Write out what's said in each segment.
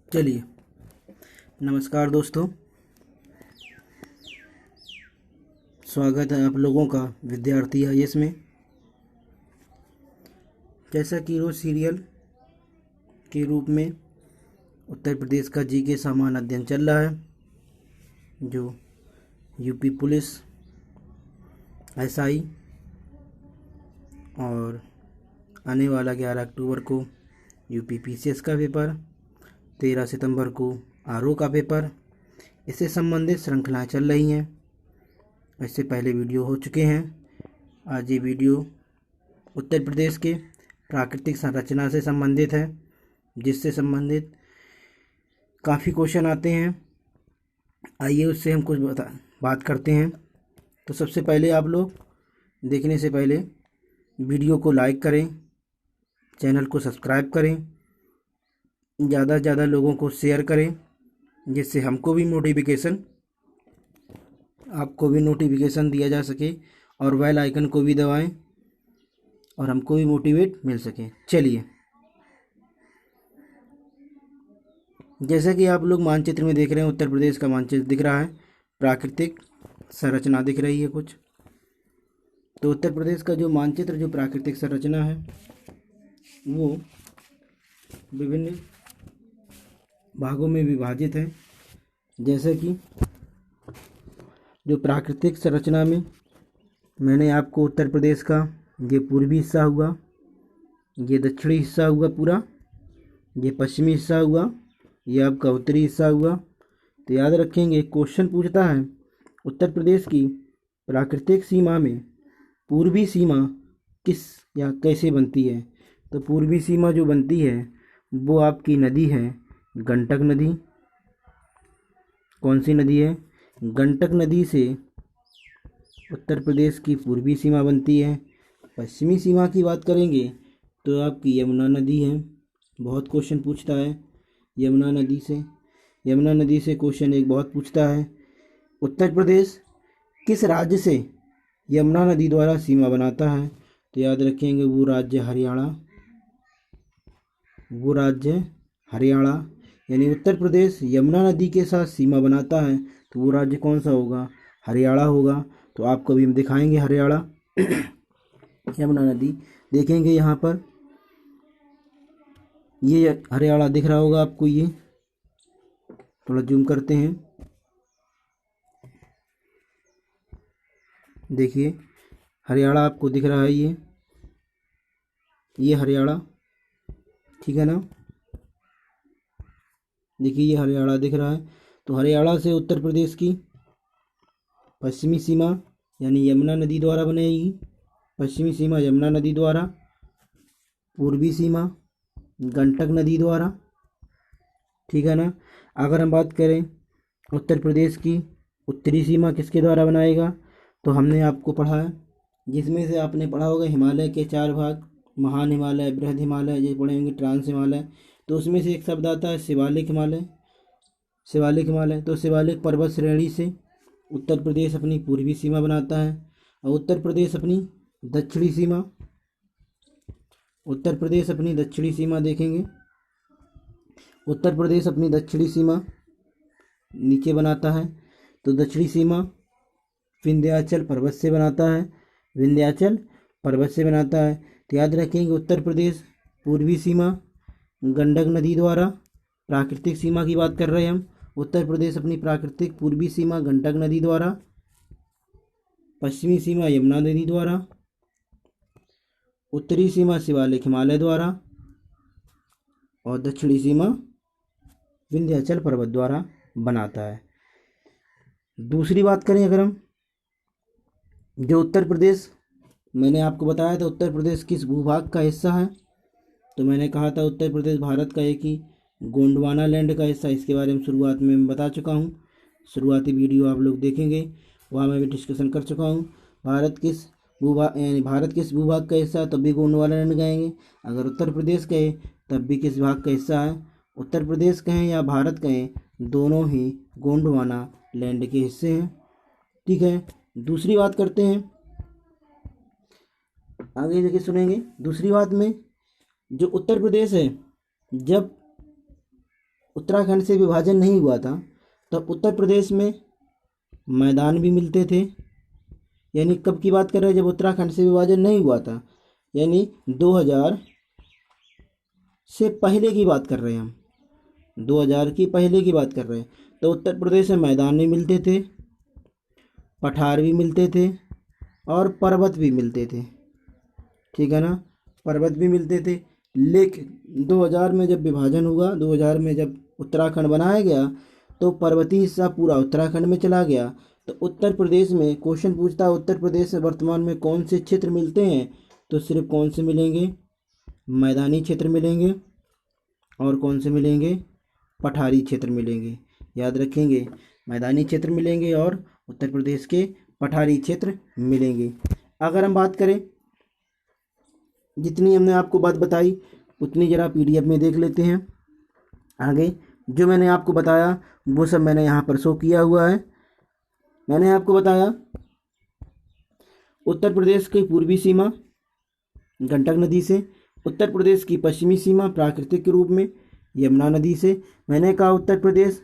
चलिए, नमस्कार दोस्तों। स्वागत है आप लोगों का विद्यार्थी आईएएस में। जैसा कि रोज सीरियल के रूप में उत्तर प्रदेश का जीके सामान्य अध्ययन चल रहा है, जो यूपी पुलिस, एसआई और आने वाला 11 अक्टूबर को यूपी पीसीएस का पेपर, 13 सितंबर को आरओ का पेपर, इससे संबंधित श्रृंखलाएं चल रही हैं। इससे पहले वीडियो हो चुके हैं। आज ये वीडियो उत्तर प्रदेश के प्राकृतिक संरचना से संबंधित है, जिससे संबंधित काफ़ी क्वेश्चन आते हैं। आइए उससे हम कुछ बात करते हैं। तो सबसे पहले आप लोग देखने से पहले वीडियो को लाइक करें, चैनल को सब्सक्राइब करें, ज़्यादा से ज़्यादा लोगों को शेयर करें, जिससे हमको भी आपको भी नोटिफिकेशन दिया जा सके और बेल आइकन को भी दबाएं और हमको भी मोटिवेट मिल सके। चलिए, जैसा कि आप लोग मानचित्र में देख रहे हैं, उत्तर प्रदेश का मानचित्र दिख रहा है, प्राकृतिक संरचना दिख रही है कुछ। तो उत्तर प्रदेश का जो मानचित्र, जो प्राकृतिक संरचना है, वो विभिन्न भागों में विभाजित है। जैसे कि जो प्राकृतिक संरचना में मैंने आपको उत्तर प्रदेश का ये पूर्वी हिस्सा हुआ, ये दक्षिणी हिस्सा हुआ पूरा, ये पश्चिमी हिस्सा हुआ, ये आपका उत्तरी हिस्सा हुआ। तो याद रखेंगे, क्वेश्चन पूछता है उत्तर प्रदेश की प्राकृतिक सीमा में पूर्वी सीमा किस या कैसे बनती है। तो पूर्वी सीमा जो बनती है वो आपकी नदी है गंडक नदी। कौन सी नदी है? गंडक नदी से उत्तर प्रदेश की पूर्वी सीमा बनती है। पश्चिमी सीमा की बात करेंगे तो आपकी यमुना नदी है। बहुत क्वेश्चन पूछता है यमुना नदी से। यमुना नदी से क्वेश्चन एक बहुत पूछता है, उत्तर प्रदेश किस राज्य से यमुना नदी द्वारा सीमा बनाता है। तो याद रखेंगे, वो राज्य हरियाणा। यानी उत्तर प्रदेश यमुना नदी के साथ सीमा बनाता है, तो वो राज्य कौन सा होगा? हरियाणा होगा। तो आपको भी हम दिखाएंगे हरियाणा यमुना नदी। देखेंगे यहाँ पर, ये हरियाणा दिख रहा होगा आपको। ये थोड़ा जूम करते हैं, देखिए हरियाणा आपको दिख रहा है। ये हरियाणा, ठीक है ना। देखिए ये हरियाणा दिख रहा है। तो हरियाणा से उत्तर प्रदेश की पश्चिमी सीमा यानी यमुना नदी द्वारा बनेगी। पश्चिमी सीमा यमुना नदी द्वारा, पूर्वी सीमा गंडक नदी द्वारा, ठीक है ना। अगर हम बात करें उत्तर प्रदेश की उत्तरी सीमा किसके द्वारा बनाएगा, तो हमने आपको पढ़ा है, जिसमें से आपने पढ़ा होगा हिमालय के 4 भाग, महान हिमालय, बृहद हिमालय, ये पढ़ेंगे ट्रांस हिमालय। तो उसमें से एक शब्द आता है शिवालिक हिमालय। तो शिवालिक पर्वत श्रेणी से उत्तर प्रदेश अपनी पूर्वी सीमा बनाता है। और उत्तर प्रदेश अपनी दक्षिणी सीमा देखेंगे। उत्तर प्रदेश अपनी दक्षिणी सीमा नीचे बनाता है। तो दक्षिणी सीमा विंध्याचल पर्वत से बनाता है। तो याद रखेंगे, उत्तर प्रदेश पूर्वी सीमा गंडक नदी द्वारा, प्राकृतिक सीमा की बात कर रहे हैं हम। उत्तर प्रदेश अपनी प्राकृतिक पूर्वी सीमा गंडक नदी द्वारा, पश्चिमी सीमा यमुना नदी द्वारा, उत्तरी सीमा शिवालिक हिमालय द्वारा और दक्षिणी सीमा विंध्याचल पर्वत द्वारा बनाता है। दूसरी बात करें अगर हम, जो उत्तर प्रदेश, मैंने आपको बताया था उत्तर प्रदेश किस भूभाग का हिस्सा है। तो मैंने कहा था उत्तर प्रदेश भारत का एक ही गोंडवाना लैंड का हिस्सा। इसके बारे में शुरुआत में मैं बता चुका हूँ, शुरुआती वीडियो आप लोग देखेंगे, वहाँ मैं भी डिस्कशन कर चुका हूँ। भारत किस भूभाग का हिस्सा, तब भी गोंडवाना लैंड कहेंगे। अगर उत्तर प्रदेश कहे तब भी किस भाग का हिस्सा है। उत्तर प्रदेश कहें या भारत कहें, दोनों ही गोंडवाना लैंड के हिस्से हैं, ठीक है। दूसरी बात करते हैं, आगे देखिए सुनेंगे। दूसरी बात में, जो उत्तर प्रदेश है, जब उत्तराखंड से विभाजन नहीं हुआ था तब उत्तर प्रदेश में मैदान भी मिलते थे। यानी कब की बात कर रहे हैं, जब उत्तराखंड से विभाजन नहीं हुआ था, यानी 2000 से पहले की बात कर रहे हैं हम, 2000 की पहले की बात कर रहे हैं। तो उत्तर प्रदेश में मैदान भी मिलते थे, पठार भी मिलते थे और पर्वत भी मिलते थे, ठीक है ना, पर्वत भी मिलते थे। लेकिन 2000 में जब विभाजन हुआ, 2000 में जब उत्तराखंड बनाया गया तो पर्वतीय हिस्सा पूरा उत्तराखंड में चला गया। तो उत्तर प्रदेश में क्वेश्चन पूछता है उत्तर प्रदेश में वर्तमान में कौन से क्षेत्र मिलते हैं, तो सिर्फ कौन से मिलेंगे, मैदानी क्षेत्र मिलेंगे और कौन से मिलेंगे, पठारी क्षेत्र मिलेंगे। याद रखेंगे, मैदानी क्षेत्र मिलेंगे और उत्तर प्रदेश के पठारी क्षेत्र मिलेंगे। अगर हम बात करें, जितनी हमने आपको बात बताई उतनी ज़रा पीडीएफ में देख लेते हैं। आगे जो मैंने आपको बताया वो सब मैंने यहाँ पर शो किया हुआ है। मैंने आपको बताया उत्तर प्रदेश की पूर्वी सीमा गंडक नदी से, उत्तर प्रदेश की पश्चिमी सीमा प्राकृतिक के रूप में यमुना नदी से। मैंने कहा उत्तर प्रदेश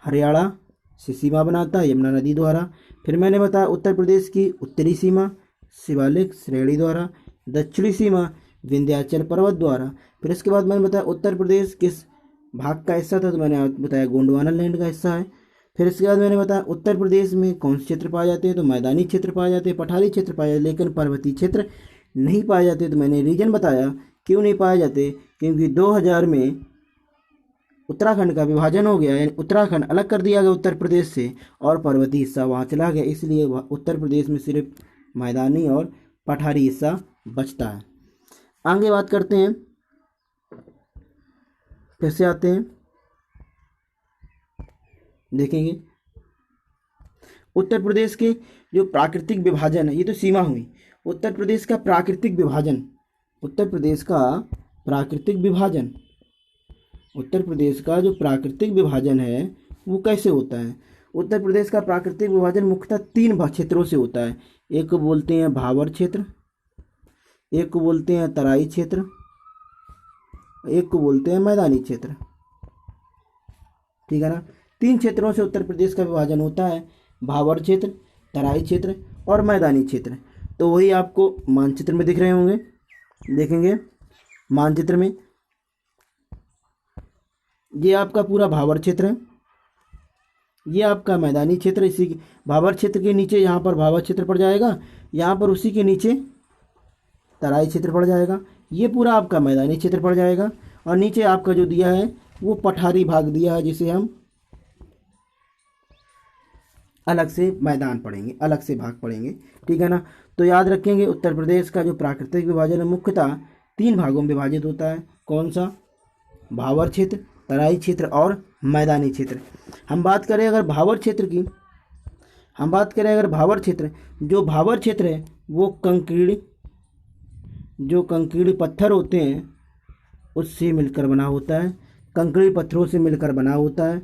हरियाणा से सीमा बनाता है यमुना नदी द्वारा। फिर मैंने बताया उत्तर प्रदेश की उत्तरी सीमा शिवालिक श्रेणी द्वारा, दक्षिणी सीमा विंध्याचल पर्वत द्वारा। फिर इसके बाद मैंने बताया उत्तर प्रदेश किस भाग का हिस्सा था, तो मैंने बताया गोंडवाना लैंड का हिस्सा है। फिर इसके बाद मैंने बताया उत्तर प्रदेश में कौन से क्षेत्र पाए जाते हैं, तो मैदानी क्षेत्र पाए जाते हैं, पठारी क्षेत्र पाए जाते हैं, लेकिन पर्वतीय क्षेत्र नहीं पाए जाते। तो मैंने रीजन बताया क्यों नहीं पाए जाते, क्योंकि 2000 में उत्तराखंड का विभाजन हो गया, यानी उत्तराखंड अलग कर दिया गया उत्तर प्रदेश से और पर्वतीय हिस्सा वहाँ चला गया, इसलिए उत्तर प्रदेश में सिर्फ मैदानी और पठारी हिस्सा बचता है। आगे बात करते हैं, फिर से आते हैं, देखेंगे उत्तर प्रदेश के जो प्राकृतिक विभाजन है, ये तो सीमा हुई। उत्तर प्रदेश का प्राकृतिक विभाजन, उत्तर प्रदेश का प्राकृतिक विभाजन, उत्तर प्रदेश का जो प्राकृतिक विभाजन है वो कैसे होता है। उत्तर प्रदेश का प्राकृतिक विभाजन मुख्यतः 3 क्षेत्रों से होता है। एक को बोलते हैं भावर क्षेत्र, एक को बोलते हैं तराई क्षेत्र, एक को बोलते हैं मैदानी क्षेत्र, ठीक है ना। 3 क्षेत्रों से उत्तर प्रदेश का विभाजन होता है, भावर क्षेत्र, तराई क्षेत्र और मैदानी क्षेत्र। तो वही आपको मानचित्र में दिख रहे होंगे, देखेंगे मानचित्र में ये आपका पूरा भावर क्षेत्र है, ये आपका मैदानी क्षेत्र। इसी भावर क्षेत्र के नीचे यहाँ पर भावर क्षेत्र पड़ जाएगा, यहाँ पर उसी के नीचे तराई क्षेत्र पड़ जाएगा, ये पूरा आपका मैदानी क्षेत्र पड़ जाएगा। और नीचे आपका जो दिया है वो पठारी भाग दिया है, जिसे हम अलग से मैदान पढ़ेंगे, अलग से भाग पढ़ेंगे, ठीक है ना। तो याद रखेंगे उत्तर प्रदेश का जो प्राकृतिक विभाजन है मुख्यतः 3 भागों में विभाजित होता है। कौन सा, भावर क्षेत्र, तराई क्षेत्र और मैदानी क्षेत्र। हम बात करें अगर भावर क्षेत्र की, हम बात करें अगर भावर क्षेत्र, जो भावर क्षेत्र है वो जो कंकड़ी पत्थर होते हैं उससे मिलकर बना होता है, कंकड़ी पत्थरों से मिलकर बना होता है।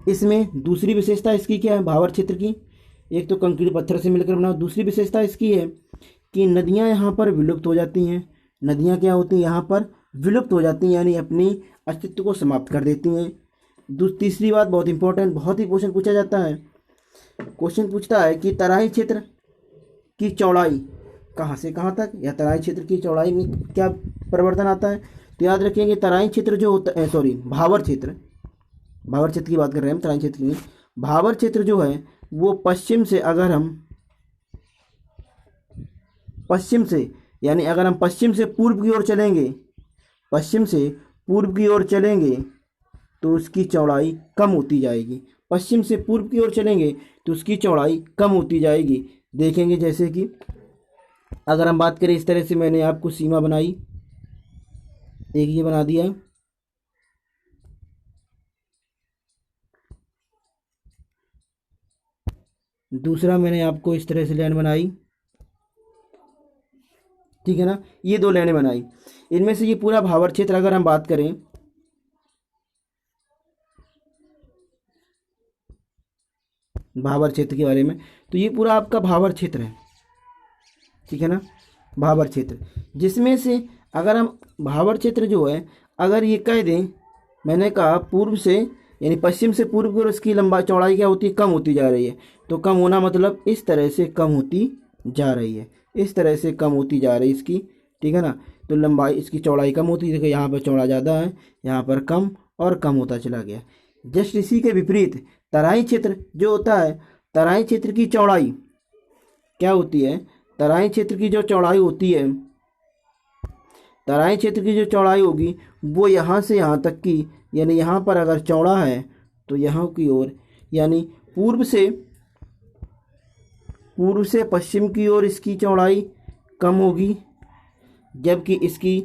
इसमें दूसरी विशेषता इसकी क्या है भावर क्षेत्र की, एक तो कंकड़ी पत्थर से मिलकर बना, दूसरी विशेषता इसकी है कि नदियाँ यहाँ पर विलुप्त हो जाती हैं। नदियाँ क्या होती हैं, यहाँ पर विलुप्त हो जाती हैं, यानी अपनी अस्तित्व को समाप्त कर देती हैं। तीसरी बात बहुत इंपॉर्टेंट, बहुत ही क्वेश्चन पूछा जाता है, क्वेश्चन पूछता है कि तराई क्षेत्र की चौड़ाई कहाँ से कहाँ तक, या तराई क्षेत्र की चौड़ाई में क्या परिवर्तन आता है। तो याद रखेंगे तराई क्षेत्र जो होता है, सॉरी भावर क्षेत्र, भावर क्षेत्र की बात कर रहे हैं हम, तराई क्षेत्र की। भावर क्षेत्र जो है वो पश्चिम से, अगर हम पश्चिम से, यानी अगर हम पश्चिम से पूर्व की ओर चलेंगे, पश्चिम से पूर्व की ओर चलेंगे तो उसकी चौड़ाई कम होती जाएगी। पश्चिम से पूर्व की ओर चलेंगे तो उसकी चौड़ाई कम होती जाएगी। देखेंगे जैसे कि अगर हम बात करें, इस तरह से मैंने आपको सीमा बनाई, एक ये बना दिया, दूसरा मैंने आपको इस तरह से लाइन बनाई, ठीक है ना। ये 2 लाइनें बनाई, इनमें से ये पूरा भावर क्षेत्र अगर हम बात करें, भावर क्षेत्र के बारे में, तो ये पूरा आपका भावर क्षेत्र है, ठीक है ना, भावर क्षेत्र। जिसमें से अगर हम भावर क्षेत्र जो है, अगर ये कह दें, मैंने कहा पूर्व से यानी पश्चिम से पूर्व की ओर इसकी लंबाई चौड़ाई क्या होती है, कम होती जा रही है। तो कम होना मतलब इस तरह से कम होती जा रही है, इस तरह से कम होती जा रही है इसकी, ठीक है ना। तो लंबाई इसकी चौड़ाई कम होती है, देखो यहाँ पर चौड़ा ज़्यादा है, यहाँ पर कम, और कम होता चला गया। जस्ट इसी के विपरीत तराई क्षेत्र जो होता है, तराई क्षेत्र की चौड़ाई क्या होती है, तराई क्षेत्र की जो चौड़ाई होती है, तराई क्षेत्र की जो चौड़ाई होगी वो यहाँ से यहाँ तक की, यानी यहाँ पर अगर चौड़ा है तो यहाँ की ओर, यानी पूर्व से पश्चिम की ओर इसकी चौड़ाई कम होगी, जबकि इसकी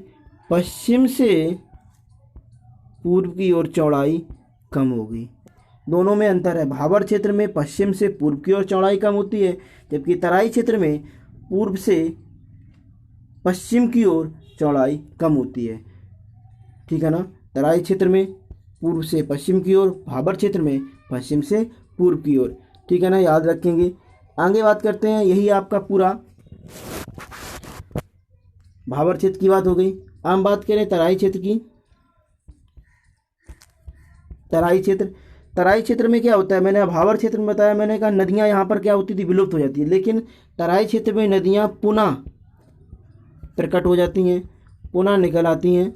पश्चिम से पूर्व की ओर चौड़ाई कम होगी। दोनों में अंतर है। भाबर क्षेत्र में पश्चिम से पूर्व की ओर चौड़ाई कम होती है, जबकि तराई क्षेत्र में पूर्व से पश्चिम की ओर चौड़ाई कम होती है, ठीक है ना। तराई क्षेत्र में पूर्व से पश्चिम की ओर, भाबर क्षेत्र में पश्चिम से पूर्व की ओर, ठीक है ना, याद रखेंगे। आगे बात करते हैं, यही आपका पूरा भाबर क्षेत्र की बात हो गई। हम बात करें तराई क्षेत्र की। तराई क्षेत्र में क्या होता है, मैंने भाबर क्षेत्र में बताया, मैंने कहा नदियाँ यहाँ पर क्या होती थी, विलुप्त हो जाती है, लेकिन तराई क्षेत्र में नदियाँ पुनः प्रकट हो जाती हैं, पुनः निकल आती हैं,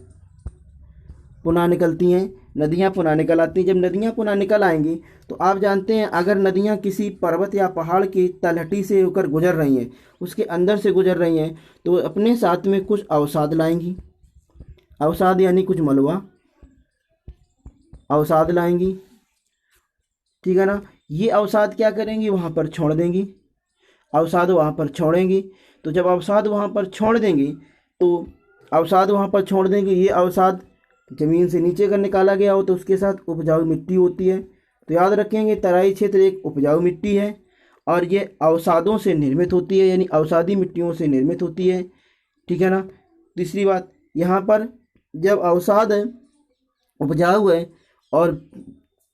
पुनः निकलती हैं, नदियाँ पुनः निकल आती हैं। जब नदियाँ पुनः निकल आएंगी तो आप जानते हैं, अगर नदियाँ किसी पर्वत या पहाड़ की तलहटी से होकर गुजर रही हैं, उसके अंदर से गुजर रही हैं, तो अपने साथ में कुछ अवसाद लाएंगी, अवसाद यानी कुछ मलबा, अवसाद लाएंगी, ठीक है ना। ये अवसाद क्या करेंगी, वहाँ पर छोड़ देंगी, अवसाद वहाँ पर छोड़ेंगी। तो जब अवसाद वहाँ पर छोड़ देंगी, तो अवसाद वहाँ पर छोड़ देंगे, ये अवसाद ज़मीन से नीचे कर निकाला गया हो तो उसके साथ उपजाऊ मिट्टी होती है। तो याद रखेंगे, तराई क्षेत्र एक उपजाऊ मिट्टी है और ये अवसादों से निर्मित होती है, यानी अवसादी मिट्टियों से निर्मित होती है, ठीक है ना। तीसरी बात, यहाँ पर जब अवसाद उपजाऊ है और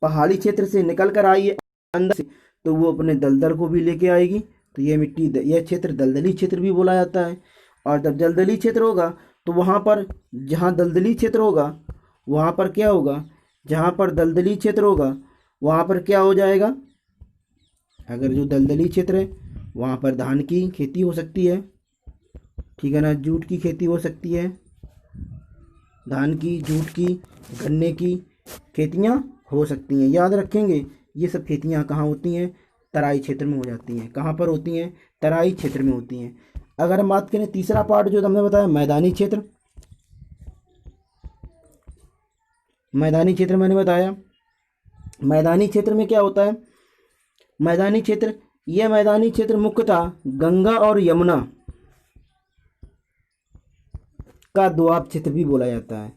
पहाड़ी क्षेत्र से निकल कर आई है अंदर से, तो वो अपने दलदल को भी लेके आएगी। तो ये मिट्टी, यह क्षेत्र दलदली क्षेत्र भी बोला जाता है। और जब दलदली क्षेत्र होगा तो वहाँ पर, जहाँ दलदली क्षेत्र होगा वहाँ पर क्या होगा, जहाँ पर दलदली क्षेत्र होगा वहाँ पर क्या हो जाएगा, अगर जो दलदली क्षेत्र है वहाँ पर धान की खेती हो सकती है, ठीक है ना, जूट की खेती हो सकती है, धान की, जूट की, गन्ने की खेतियाँ हो सकती हैं। याद रखेंगे, ये सब खेतियाँ कहाँ होती हैं, तराई क्षेत्र में हो जाती हैं। कहाँ पर होती हैं, तराई क्षेत्र में होती हैं। अगर हम बात करें तीसरा पार्ट जो हमने बताया, मैदानी क्षेत्र। मैदानी क्षेत्र मैंने बताया, मैदानी क्षेत्र में क्या होता है, मैदानी क्षेत्र, यह मैदानी क्षेत्र मुख्यतः गंगा और यमुना का दोआब क्षेत्र भी बोला जाता है,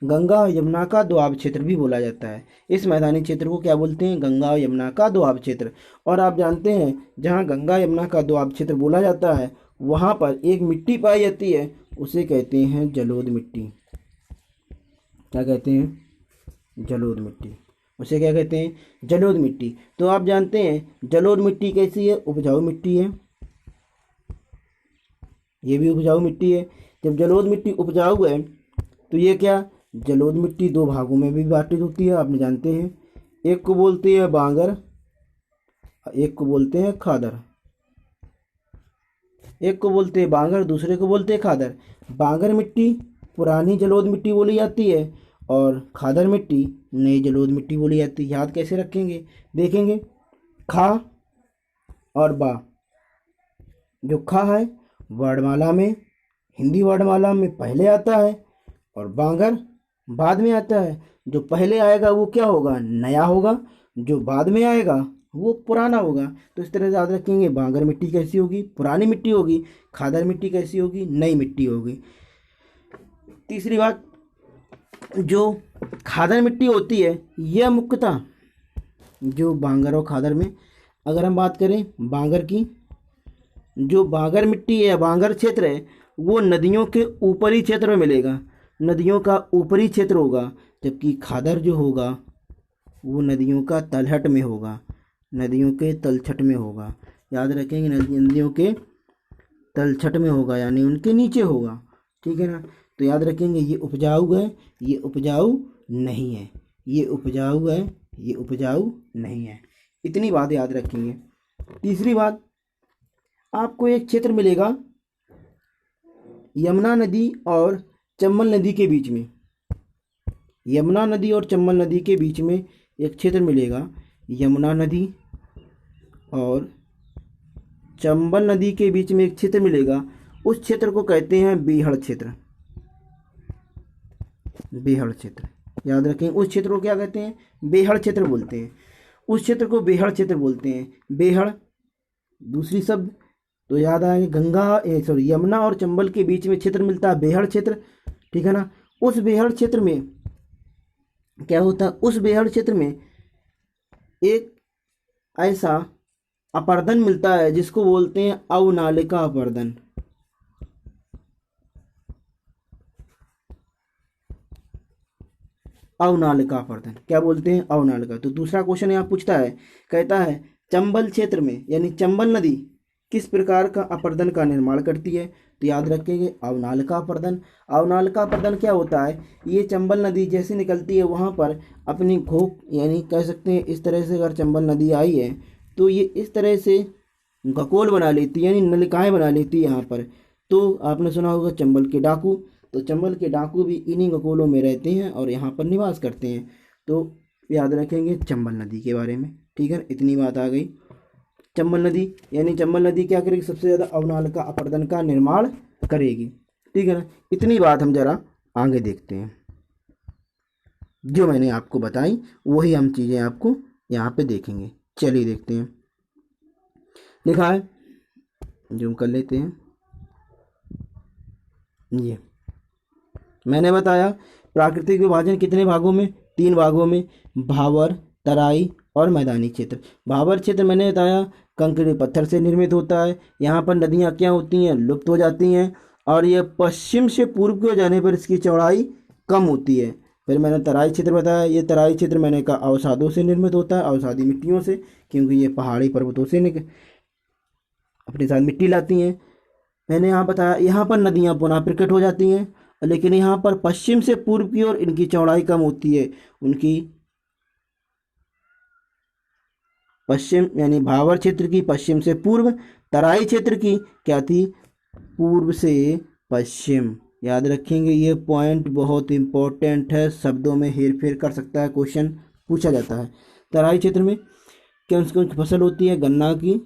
गंगा और यमुना का दोआब क्षेत्र भी बोला जाता है। इस मैदानी क्षेत्र को क्या बोलते हैं, गंगा और यमुना का दोआब क्षेत्र। और आप जानते हैं, जहाँ गंगा यमुना का दोआब क्षेत्र बोला जाता है वहाँ पर एक मिट्टी पाई जाती है, उसे कहते हैं जलोढ़ मिट्टी। क्या कहते हैं, जलोढ़ मिट्टी, उसे क्या कहते हैं, जलोढ़ मिट्टी। तो आप जानते हैं जलोढ़ मिट्टी कैसी है, उपजाऊ मिट्टी है, ये भी उपजाऊ मिट्टी है। जब जलोढ़ मिट्टी उपजाऊ है तो ये क्या, जलोढ़ मिट्टी दो भागों में भी बांटित होती है, आपने जानते हैं, एक को बोलते हैं बांगर, एक को बोलते हैं खादर, एक को बोलते हैं बांगर, दूसरे को बोलते हैं खादर। बांगर मिट्टी पुरानी जलोढ़ मिट्टी बोली जाती है और खादर मिट्टी नई जलोढ़ मिट्टी बोली जाती है। याद कैसे रखेंगे, देखेंगे, खा और बा, जो खा है वर्णमाला में, हिंदी वर्णमाला में पहले आता है और बांगर बाद में आता है। जो पहले आएगा वो क्या होगा, नया होगा, जो बाद में आएगा वो पुराना होगा। तो इस तरह से याद रखेंगे, बांगर मिट्टी कैसी होगी, पुरानी मिट्टी होगी, खादर मिट्टी कैसी होगी, नई मिट्टी होगी। तीसरी बात, जो खादर मिट्टी होती है यह मुख्यतः, जो बांगर और खादर में अगर हम बात करें बांगर की, जो बांगर मिट्टी है, बांगर क्षेत्र है, वो नदियों के ऊपरी क्षेत्र में मिलेगा, नदियों का ऊपरी क्षेत्र होगा। जबकि खादर जो होगा वो नदियों का तलहट में होगा, नदियों के तलछट में होगा। याद रखेंगे, नदियों के तलछट में होगा, यानी उनके नीचे होगा, ठीक है ना। तो याद रखेंगे, ये उपजाऊ है, ये उपजाऊ नहीं है, ये उपजाऊ है, ये उपजाऊ नहीं है। इतनी बात याद रखेंगे। तीसरी बात, आपको एक क्षेत्र मिलेगा यमुना नदी और चंबल नदी के बीच में। यमुना नदी और चंबल नदी के बीच में एक क्षेत्र मिलेगा। यमुना नदी और चंबल नदी के बीच में एक क्षेत्र मिलेगा। उस क्षेत्र को कहते हैं बीहड़ क्षेत्र। बीहड़ क्षेत्र याद रखें। उस क्षेत्र को क्या कहते हैं? बेहड़ क्षेत्र बोलते हैं। उस क्षेत्र को बेहड़ क्षेत्र बोलते हैं। बेहड़ दूसरी शब्द तो याद आएंगे, यमुना और चंबल के बीच में क्षेत्र मिलता है बेहड़ क्षेत्र, ठीक है ना। उस बेहड़ क्षेत्र में क्या होता है? उस बेहड़ क्षेत्र में एक ऐसा अपर्दन मिलता है जिसको बोलते हैं अवनालिका अपर्दन। अवनालिका अपर्दन क्या बोलते हैं? अवनालिका। तो दूसरा क्वेश्चन यहाँ पूछता है, कहता है चंबल क्षेत्र में यानी चंबल नदी किस प्रकार का अपर्दन का निर्माण करती है? तो याद रखेंगे अवनालिका अपर्दन। अवनालिका अपर्दन क्या होता है? ये चंबल नदी जैसे निकलती है वहाँ पर अपनी घोक यानी कह सकते हैं इस तरह से अगर चंबल नदी आई है तो ये इस तरह से गकोल बना लेती है यानी नलिकाएं बना लेती है यहाँ पर। तो आपने सुना होगा चंबल के डाकू, तो चंबल के डाकू भी इन्हीं गकोलों में रहते हैं और यहाँ पर निवास करते हैं। तो याद रखेंगे चंबल नदी के बारे में, ठीक है। इतनी बात आ गई। चंबल नदी यानी चंबल नदी क्या करेगी? सबसे ज़्यादा अवनालिका अपर्दन का निर्माण करेगी, ठीक है ना। इतनी बात हम जरा आगे देखते हैं। जो मैंने आपको बताई वही हम चीज़ें आपको यहाँ पे देखेंगे। चलिए देखते हैं। लिखा है, जूम कर लेते हैं। ये मैंने बताया प्राकृतिक विभाजन कितने भागों में? 3 भागों में, भावर, तराई और मैदानी क्षेत्र। भावर क्षेत्र मैंने बताया कंकड़ पत्थर से निर्मित होता है। यहाँ पर नदियाँ क्या होती हैं? लुप्त हो जाती हैं और ये पश्चिम से पूर्व की ओर जाने पर इसकी चौड़ाई कम होती है। फिर मैंने तराई क्षेत्र बताया। ये तराई क्षेत्र मैंने कहा अवसादों से निर्मित होता है, अवसादी मिट्टियों से, क्योंकि ये पहाड़ी पर्वतों से अपने साथ मिट्टी लाती हैं। मैंने यहाँ बताया यहाँ पर नदियाँ पुनः प्रकट हो जाती हैं, लेकिन यहाँ पर पश्चिम से पूर्व की ओर इनकी चौड़ाई कम होती है। उनकी पश्चिम यानी भावर क्षेत्र की पश्चिम से पूर्व, तराई क्षेत्र की क्या थी? पूर्व से पश्चिम। याद रखेंगे, ये पॉइंट बहुत इंपॉर्टेंट है, शब्दों में हेरफेर कर सकता है, क्वेश्चन पूछा जाता है। तराई क्षेत्र में कौन कौन की फसल होती है? गन्ना की,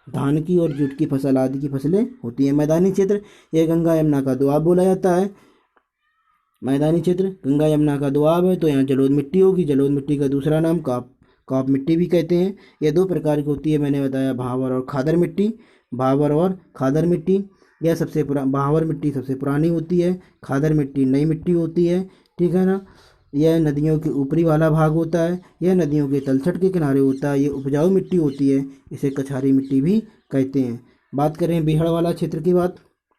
धान की और जूट की फसल आदि की फसलें होती हैं। मैदानी क्षेत्र यह गंगा यमुना का दोआब बोला जाता है। मैदानी क्षेत्र गंगा यमुना का दोआब है तो यहाँ जलोढ़ मिट्टी होगी। जलोढ़ मिट्टी का दूसरा नाम काप मिट्टी भी कहते हैं। ये 2 प्रकार की होती है, मैंने बताया भावर और खादर मिट्टी। भावर और खादर मिट्टी, यह सबसे भावर मिट्टी सबसे पुरानी होती है, खादर मिट्टी नई मिट्टी होती है, ठीक है ना। यह नदियों के ऊपरी वाला भाग होता है, यह नदियों के तलछट के किनारे होता है, ये उपजाऊ मिट्टी होती है, इसे कछारी मिट्टी भी कहते हैं। बात करें बेहड़ वाला क्षेत्र की बात,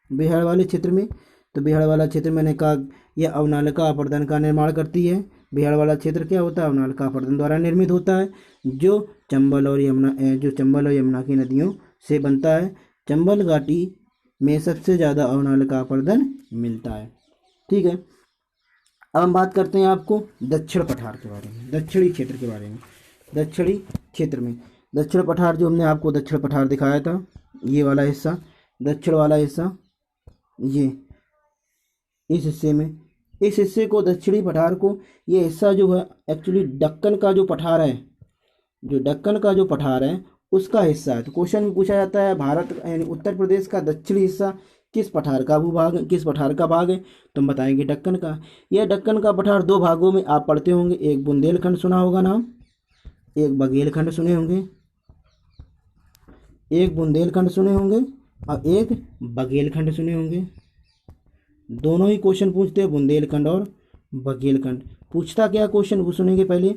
बेहड़ वाले क्षेत्र में तो बेहड़ वाला क्षेत्र मैंने कहा यह अवनालिका अपर्दन का निर्माण करती है। बेहड़ वाला क्षेत्र क्या होता है? अवनालिका अपर्दन द्वारा निर्मित होता है, जो चंबल और यमुना की नदियों से बनता है। चंबल घाटी में सबसे ज़्यादा अवनालिका अपर्दन मिलता है, ठीक है। अब हम बात करते हैं आपको दक्षिण पठार के बारे में, दक्षिणी क्षेत्र के बारे में। दक्षिणी क्षेत्र में दक्षिण पठार, जो हमने आपको दक्षिण पठार दिखाया था, ये वाला हिस्सा, दक्षिण वाला हिस्सा, ये इस हिस्से को दक्षिणी पठार को, ये हिस्सा जो है एक्चुअली दक्कन का जो पठार है, जो दक्कन का जो पठार है उसका हिस्सा है। तो क्वेश्चन में पूछा जाता है भारत यानी उत्तर प्रदेश का दक्षिणी हिस्सा किस पठार का भूभाग, किस पठार का भाग है? तो हम बताएंगे दक्कन का। यह दक्कन का पठार 2 भागों में आप पढ़ते होंगे, एक बुंदेलखंड सुना होगा नाम, एक बघेलखंड सुने होंगे, एक बुंदेलखंड सुने होंगे और एक बघेलखंड सुने होंगे। दोनों ही क्वेश्चन पूछते हैं, बुंदेलखंड और बघेलखंड। पूछता क्या क्वेश्चन वो सुनेंगे पहले।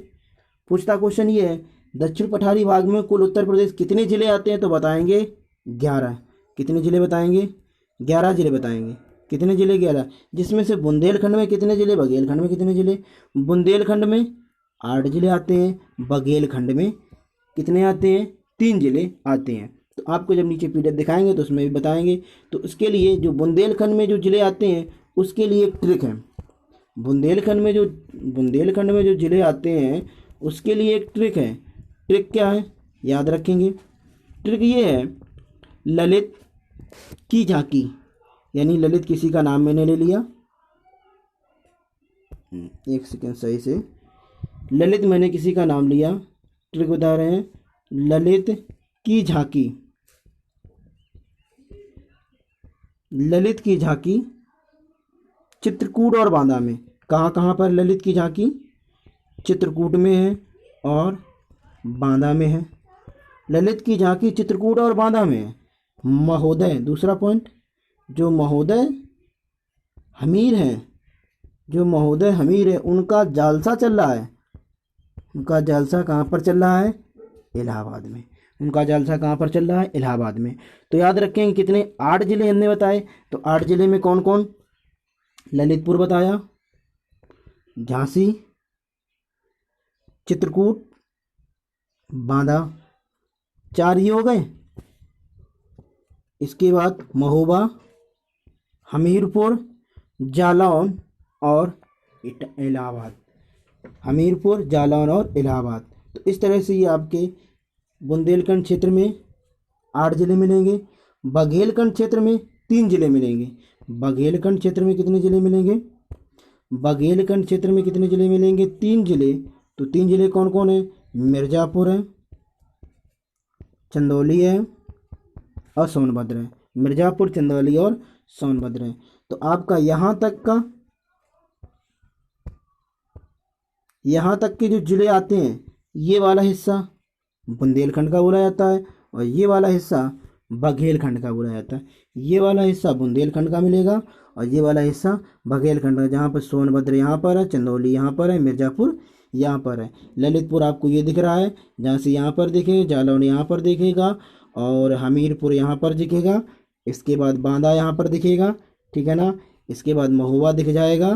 पूछता क्वेश्चन ये है, दक्षिण पठारी भाग में कुल उत्तर प्रदेश कितने जिले आते हैं? तो बताएंगे 11। कितने जिले बताएंगे? 11 जिले बताएंगे। कितने जिले? 11, जिसमें से बुंदेलखंड में कितने जिले, बघेलखंड में कितने जिले? बुंदेलखंड में 8 जिले आते हैं, बघेलखंड में कितने आते हैं? 3 जिले आते हैं। तो आपको जब नीचे पीडीएफ दिखाएंगे तो उसमें भी बताएंगे। तो उसके लिए जो बुंदेलखंड में जो जिले आते हैं उसके लिए एक ट्रिक है, बुंदेलखंड में जो जिले आते हैं उसके लिए एक ट्रिक है। ट्रिक क्या है याद रखेंगे। ट्रिक ये है, ललित की झांकी, यानी ललित किसी का नाम मैंने ले लिया, एक सेकेंड सही से, ललित मैंने किसी का नाम लिया, ट्रिक बता रहे हैं, ललित की झांकी, ललित की झांकी चित्रकूट और बांदा में। कहाँ कहाँ पर ललित की झांकी? चित्रकूट में है और बांदा में है। ललित की झांकी चित्रकूट और बांदा में है। महोदय, दूसरा पॉइंट, जो महोदय हमीर हैं, जो महोदय हमीर है उनका जालसा चल रहा है। उनका जालसा कहाँ पर चल रहा है? इलाहाबाद में। उनका जालसा कहाँ पर चल रहा है? इलाहाबाद में। तो याद रखेंगे कितने? 8 जिले हमने बताए। तो 8 जिले में कौन कौन? ललितपुर बताया, झांसी, चित्रकूट, बांदा, 4 ही हो गए। इसके बाद महोबा, हमीरपुर, जालौन और इलाहाबाद। हमीरपुर, जालौन और इलाहाबाद। तो इस तरह से ये आपके बुंदेलखंड क्षेत्र में 8 जिले मिलेंगे। बघेलखंड क्षेत्र में 3 जिले मिलेंगे। बघेलखंड क्षेत्र में कितने जिले मिलेंगे? बघेलखंड क्षेत्र में कितने जिले मिलेंगे? 3 जिले। तो 3 जिले कौन कौन है? मिर्ज़ापुर है, चंदौली है और सोनभद्र है। मिर्ज़ापुर, चंदौली और सोनभद्र है। तो आपका यहाँ तक के जो जिले आते हैं, ये वाला हिस्सा बुंदेलखंड का बोला जाता है और ये वाला हिस्सा बघेलखंड का बोला जाता है। ये वाला हिस्सा बुंदेलखंड का मिलेगा और ये वाला हिस्सा बघेलखंड का, जहाँ पर सोनभद्र यहाँ पर है, चंदौली यहाँ पर है, मिर्ज़ापुर यहाँ पर है। ललितपुर आपको ये दिख रहा है, जहाँ से यहाँ पर दिखेगा, जालौन यहाँ पर दिखेगा और हमीरपुर यहाँ पर दिखेगा। इसके बाद बांदा यहाँ पर दिखेगा, ठीक है ना। इसके बाद महोबा दिख जाएगा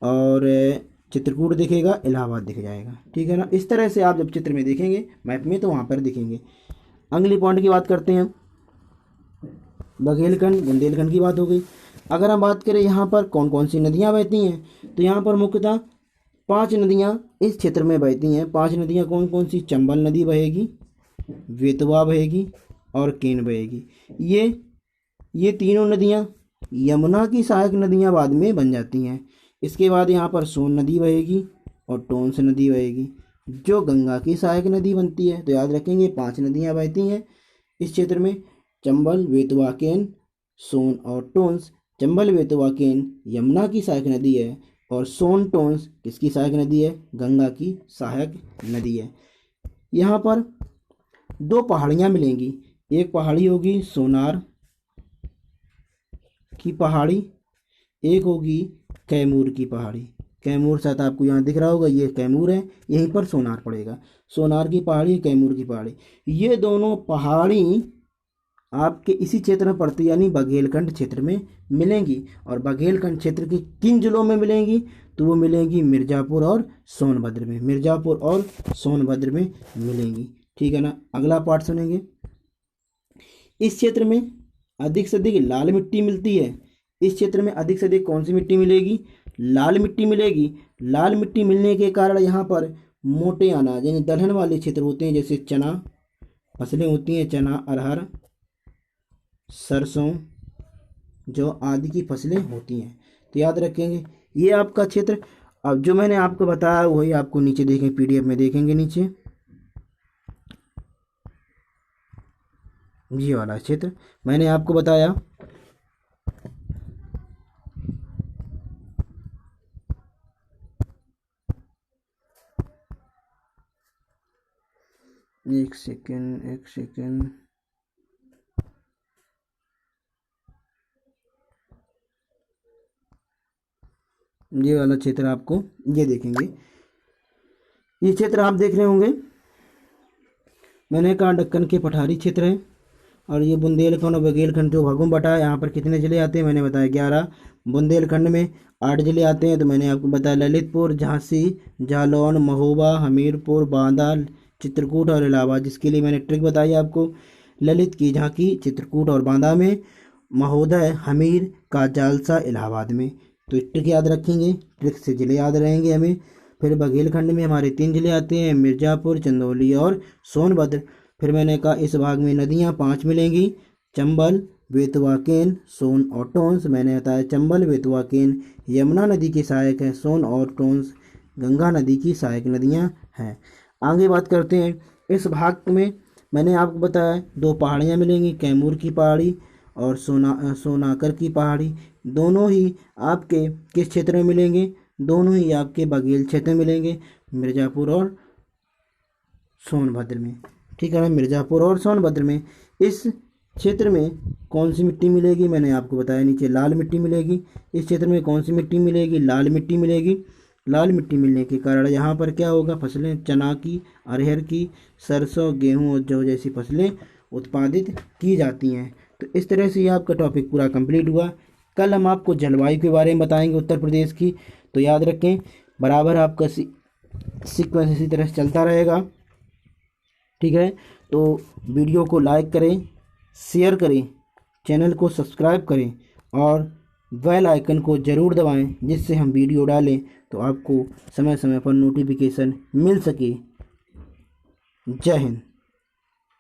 और चित्रकूट दिखेगा, इलाहाबाद दिख जाएगा, ठीक है ना। इस तरह से आप जब चित्र में देखेंगे मैप में तो वहाँ पर दिखेंगे। अगली पॉइंट की बात करते हैं। बघेलखंड, बुंदेलखंड की बात हो गई। अगर हम बात करें यहाँ पर कौन कौन सी नदियाँ बहती हैं, तो यहाँ पर मुख्यतः 5 नदियाँ इस क्षेत्र में बहती हैं। 5 नदियाँ कौन कौन सी? चंबल नदी बहेगी, बेतवा बहेगी और केन बहेगी। ये तीनों नदियाँ यमुना की सहायक नदियाँ बाद में बन जाती हैं। इसके बाद यहाँ पर सोन नदी बहेगी और टोंस नदी बहेगी, जो गंगा की सहायक नदी बनती है। तो याद रखेंगे 5 नदियाँ बहती हैं इस क्षेत्र में, चंबल, बेतवा, केन, सोन और टोंस। चंबल, बेतवा, केन यमुना की सहायक नदी है और सोन, टोंस किसकी सहायक नदी है? गंगा की सहायक नदी है। यहाँ पर 2 पहाड़ियाँ मिलेंगी। एक पहाड़ी होगी सोनार की पहाड़ी, एक होगी कैमूर की पहाड़ी। कैमूर शायद आपको यहाँ दिख रहा होगा, ये कैमूर है, यहीं पर सोनार पड़ेगा। सोनार की पहाड़ी, कैमूर की पहाड़ी, ये दोनों पहाड़ी आपके इसी क्षेत्र में पड़ती, यानी बघेलखंड क्षेत्र में मिलेंगी। और बघेलखंड क्षेत्र की किन जिलों में मिलेंगी? तो वो मिलेंगी मिर्ज़ापुर और सोनभद्र में। मिर्ज़ापुर और सोनभद्र में मिलेंगी, ठीक है ना। अगला पार्ट सुनेंगे। इस क्षेत्र में अधिक से अधिक लाल मिट्टी मिलती है। इस क्षेत्र में अधिक से अधिक कौन सी मिट्टी मिलेगी? लाल मिट्टी मिलेगी। लाल मिट्टी मिलने के कारण यहाँ पर मोटे अनाज यानी दलहन वाले क्षेत्र होते हैं, जैसे चना फसलें होती हैं, चना, अरहर, सरसों, जौ आदि की फसलें होती हैं। तो याद रखेंगे ये आपका क्षेत्र। अब जो मैंने आपको बताया वही आपको नीचे देखें, PDF में देखेंगे नीचे ये वाला क्षेत्र मैंने आपको बताया। एक सेकेंड ये वाला क्षेत्र आपको ये देखेंगे। ये क्षेत्र आप देख रहे होंगे, मैंने कहा दक्कन के पठारी क्षेत्र है। और ये बुंदेलखंड और बघेलखंड जो भागों में बटा है, यहाँ पर कितने जिले आते हैं मैंने बताया 11। बुंदेलखंड में 8 जिले आते हैं, तो मैंने आपको बताया ललितपुर, झांसी, जालौन, महोबा, हमीरपुर, बांदा, चित्रकूट और इलाहाबाद। जिसके लिए मैंने ट्रिक बताई आपको, ललित की झांकी चित्रकूट और बांदा में, महोदय हमीर का जालसा इलाहाबाद में, तो ट्रिक याद रखेंगे, ट्रिक से ज़िले याद रहेंगे हमें। फिर बघेलखंड में हमारे 3 ज़िले आते हैं, मिर्ज़ापुर, चंदौली और सोनभद्र। फिर मैंने कहा इस भाग में नदियाँ 5 मिलेंगी, चंबल, बेतवा, केन, सोन और टोंस। मैंने बताया चंबल, बेतवा, केन यमुना नदी के सहायक है, सोन और टोंस गंगा नदी की सहायक नदियाँ हैं। आगे बात करते हैं, इस भाग में मैंने आपको बताया 2 पहाड़ियाँ मिलेंगी, कैमूर की पहाड़ी और सोनाकर की पहाड़ी। दोनों ही आपके किस क्षेत्र में मिलेंगे? दोनों ही आपके बघेल क्षेत्र में मिलेंगे, मिर्ज़ापुर और सोनभद्र में। ठीक है ना, मिर्ज़ापुर और सोनभद्र में। इस क्षेत्र में कौन सी मिट्टी मिलेगी? मैंने आपको बताया नीचे लाल मिट्टी मिलेगी। इस क्षेत्र में कौन सी मिट्टी मिलेगी? लाल मिट्टी मिलेगी। लाल मिट्टी मिलने के कारण यहाँ पर क्या होगा? फसलें चना की, अरहर की, सरसों, गेहूँ और जौ जैसी फसलें उत्पादित की जाती हैं। तो इस तरह से ये आपका टॉपिक पूरा कंप्लीट हुआ। कल हम आपको जलवायु के बारे में बताएंगे उत्तर प्रदेश की। तो याद रखें, बराबर आपका सीक्वेंस इसी तरह से चलता रहेगा। ठीक है, तो वीडियो को लाइक करें, शेयर करें, चैनल को सब्सक्राइब करें और बेल आइकन को ज़रूर दबाएं, जिससे हम वीडियो डालें तो आपको समय समय पर नोटिफिकेशन मिल सके। जय हिंद।